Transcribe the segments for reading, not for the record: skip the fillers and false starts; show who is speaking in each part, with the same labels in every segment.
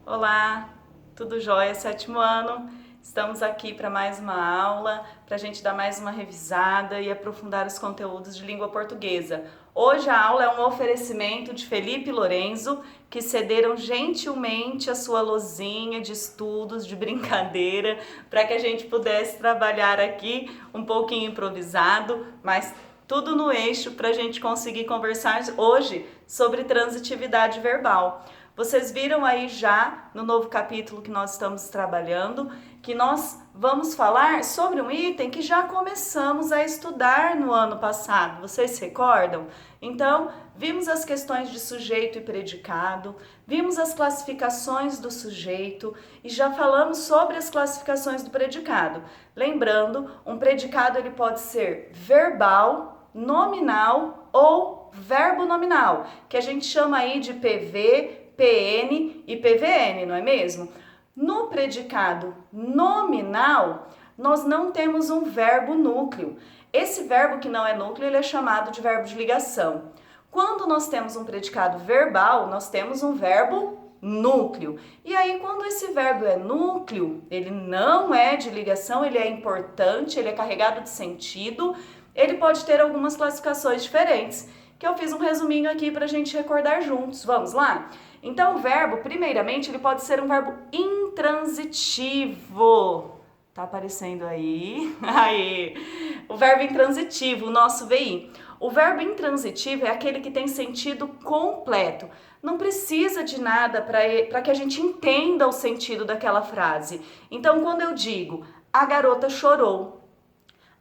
Speaker 1: Olá, tudo jóia? Sétimo ano. Estamos aqui para mais uma aula, para a gente dar mais uma revisada e aprofundar os conteúdos de língua portuguesa. Hoje a aula é um oferecimento de Felipe e Lorenzo, que cederam gentilmente a sua lousinha de estudos, de brincadeira, para que a gente pudesse trabalhar aqui um pouquinho improvisado, mas tudo no eixo para a gente conseguir conversar hoje sobre transitividade verbal. Vocês viram aí já no novo capítulo que nós estamos trabalhando, que nós vamos falar sobre um item que já começamos a estudar no ano passado. Vocês se recordam? Então, vimos as questões de sujeito e predicado, vimos as classificações do sujeito e já falamos sobre as classificações do predicado. Lembrando, um predicado ele pode ser verbal, nominal ou verbo nominal, que a gente chama aí de PV, PN e PVN, não é mesmo? No predicado nominal, nós não temos um verbo núcleo. Esse verbo que não é núcleo, ele é chamado de verbo de ligação. Quando nós temos um predicado verbal, nós temos um verbo núcleo. E aí, quando esse verbo é núcleo, ele não é de ligação, ele é importante, ele é carregado de sentido, ele pode ter algumas classificações diferentes, que eu fiz um resuminho aqui para a gente recordar juntos. Vamos lá? Então, o verbo, primeiramente, ele pode ser um verbo intransitivo. Tá aparecendo aí? Aí. O verbo intransitivo, o nosso VI. O verbo intransitivo é aquele que tem sentido completo. Não precisa de nada para que a gente entenda o sentido daquela frase. Então, quando eu digo, a garota chorou,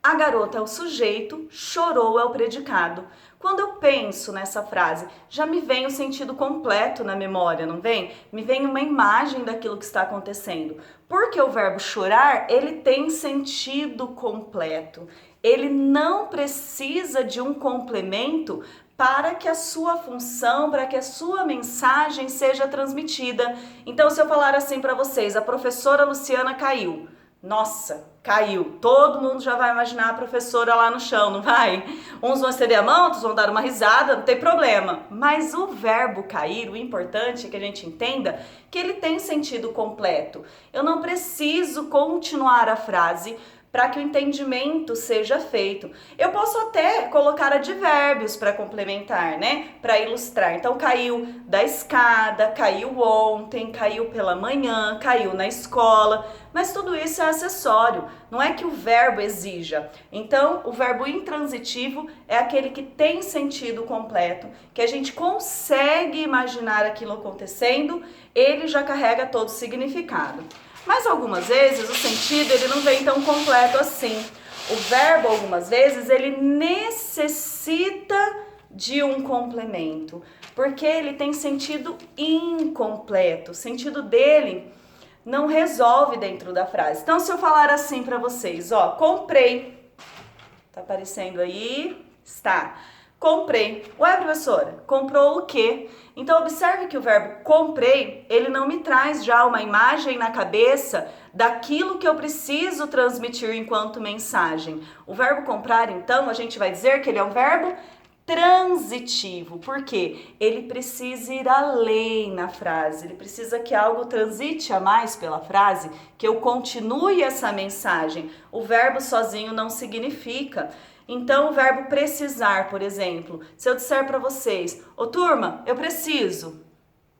Speaker 1: a garota é o sujeito, chorou é o predicado. Quando eu penso nessa frase, já me vem o sentido completo na memória, não vem? Me vem uma imagem daquilo que está acontecendo. Porque o verbo chorar, ele tem sentido completo. Ele não precisa de um complemento para que a sua função, para que a sua mensagem seja transmitida. Então, se eu falar assim para vocês, a professora Luciana caiu. Nossa, caiu. Todo mundo já vai imaginar a professora lá no chão, não vai? Uns vão estender a mão, outros vão dar uma risada, não tem problema. Mas o verbo cair, o importante é que a gente entenda que ele tem sentido completo. Eu não preciso continuar a frase para que o entendimento seja feito. Eu posso até colocar advérbios para complementar, né? Para ilustrar. Então, caiu da escada, caiu ontem, caiu pela manhã, caiu na escola. Mas tudo isso é acessório, não é que o verbo exija. Então, o verbo intransitivo é aquele que tem sentido completo, que a gente consegue imaginar aquilo acontecendo, ele já carrega todo o significado. Mas algumas vezes o sentido ele não vem tão completo assim. O verbo, algumas vezes, ele necessita de um complemento, porque ele tem sentido incompleto. O sentido dele não resolve dentro da frase. Então, se eu falar assim para vocês, ó, comprei. Tá aparecendo aí? Está. Comprei. Ué, professora, comprou o quê? Então, observe que o verbo comprei, ele não me traz já uma imagem na cabeça daquilo que eu preciso transmitir enquanto mensagem. O verbo comprar, então, a gente vai dizer que ele é um verbo transitivo, porque ele precisa ir além na frase, ele precisa que algo transite a mais pela frase, que eu continue essa mensagem. O verbo sozinho não significa. Então, o verbo precisar, por exemplo, se eu disser para vocês, ô turma, eu preciso,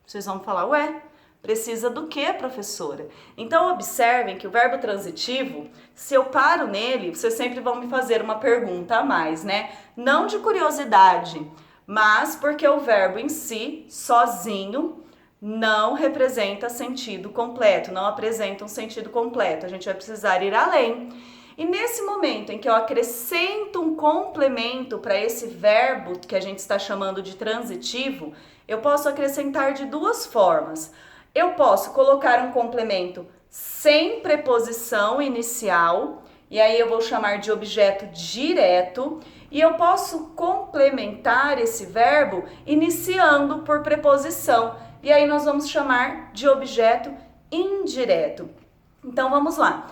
Speaker 1: vocês vão falar, ué, precisa do que, professora? Então, observem que o verbo transitivo, se eu paro nele, vocês sempre vão me fazer uma pergunta a mais, né? Não de curiosidade, mas porque o verbo em si, sozinho, não representa sentido completo, não apresenta um sentido completo. A gente vai precisar ir além. E nesse momento em que eu acrescento um complemento para esse verbo que a gente está chamando de transitivo, eu posso acrescentar de duas formas. Eu posso colocar um complemento sem preposição inicial, e aí eu vou chamar de objeto direto, e eu posso complementar esse verbo iniciando por preposição, e aí nós vamos chamar de objeto indireto. Então vamos lá.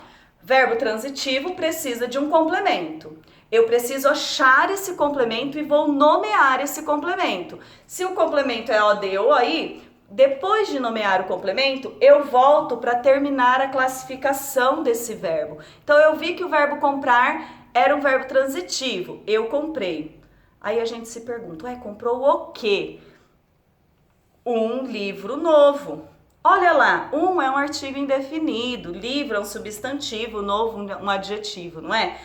Speaker 1: Verbo transitivo precisa de um complemento. Eu preciso achar esse complemento e vou nomear esse complemento. Se o complemento é OD ou AI, depois de nomear o complemento, eu volto para terminar a classificação desse verbo. Então, eu vi que o verbo comprar era um verbo transitivo. Eu comprei. Aí a gente se pergunta, ué, comprou o quê? Um livro novo. Olha lá, é um artigo indefinido, livro é um substantivo, novo um adjetivo, não é?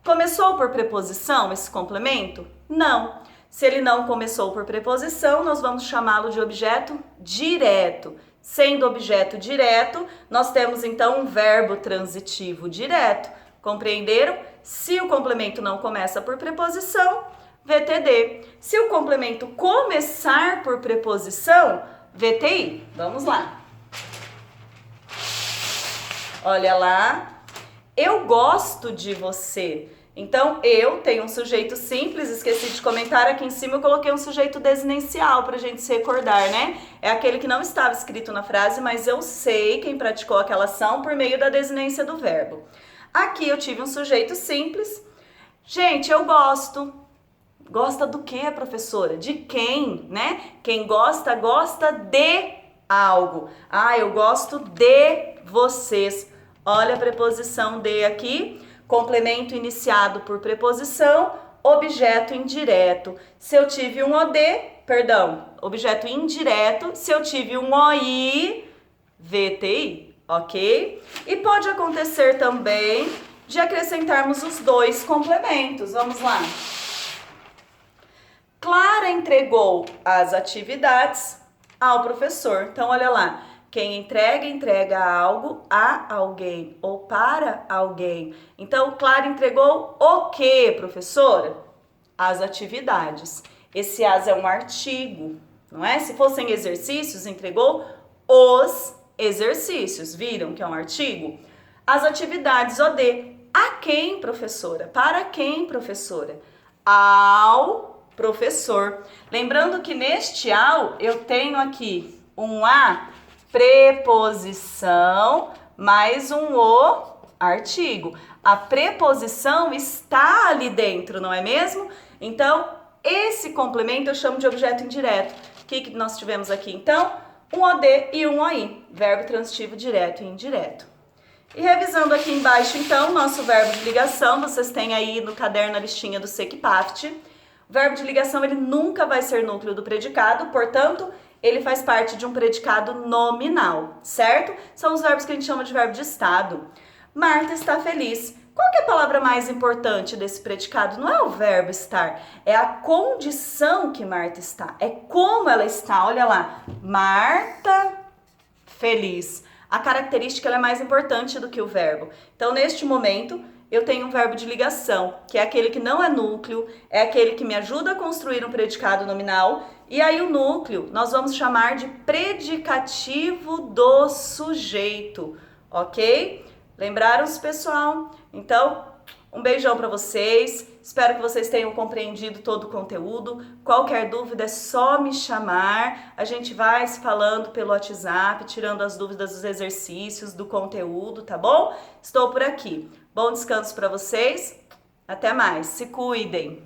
Speaker 1: Começou por preposição esse complemento? Não. Se ele não começou por preposição, nós vamos chamá-lo de objeto direto. Sendo objeto direto, nós temos então um verbo transitivo direto. Compreenderam? Se o complemento não começa por preposição, VTD. Se o complemento começar por preposição, VTI. Vamos lá. Olha lá. Eu gosto de você. Então, eu tenho um sujeito simples, esqueci de comentar aqui em cima, eu coloquei um sujeito desinencial pra gente se recordar, né? É aquele que não estava escrito na frase, mas eu sei quem praticou aquela ação por meio da desinência do verbo. Aqui eu tive um sujeito simples. Gente, eu gosto. Gosta do que, professora? De quem, né? Quem gosta, gosta de algo. Ah, eu gosto de vocês. Olha a preposição de aqui. Complemento iniciado por preposição, objeto indireto. Se eu tive um objeto indireto. Se eu tive um OI, VTI, ok? E pode acontecer também de acrescentarmos os dois complementos. Vamos lá. Clara entregou as atividades ao professor. Então, olha lá. Quem entrega, entrega algo a alguém ou para alguém. Então, Clara entregou o quê, professora? As atividades. Esse as é um artigo, não é? Se fossem exercícios, entregou os exercícios. Viram que é um artigo? As atividades, OD. A quem, professora? Para quem, professora? Ao professor. Lembrando que neste ao eu tenho aqui um a preposição mais um o artigo. A preposição está ali dentro, não é mesmo? Então, esse complemento eu chamo de objeto indireto. O que nós tivemos aqui, então? Um OD e um OI, verbo transitivo direto e indireto. E revisando aqui embaixo, então, nosso verbo de ligação, vocês têm aí no caderno a listinha do SECPAFT. O verbo de ligação, ele nunca vai ser núcleo do predicado, portanto, ele faz parte de um predicado nominal, certo? São os verbos que a gente chama de verbo de estado. Marta está feliz. Qual que é a palavra mais importante desse predicado? Não é o verbo estar, é a condição que Marta está. É como ela está, olha lá. Marta feliz. A característica ela é mais importante do que o verbo. Então, neste momento, eu tenho um verbo de ligação, que é aquele que não é núcleo, é aquele que me ajuda a construir um predicado nominal. E aí o núcleo nós vamos chamar de predicativo do sujeito, ok? Lembraram-se, pessoal? Então, um beijão para vocês. Espero que vocês tenham compreendido todo o conteúdo. Qualquer dúvida é só me chamar. A gente vai se falando pelo WhatsApp, tirando as dúvidas dos exercícios, do conteúdo, tá bom? Estou por aqui. Bom descanso para vocês. Até mais. Se cuidem.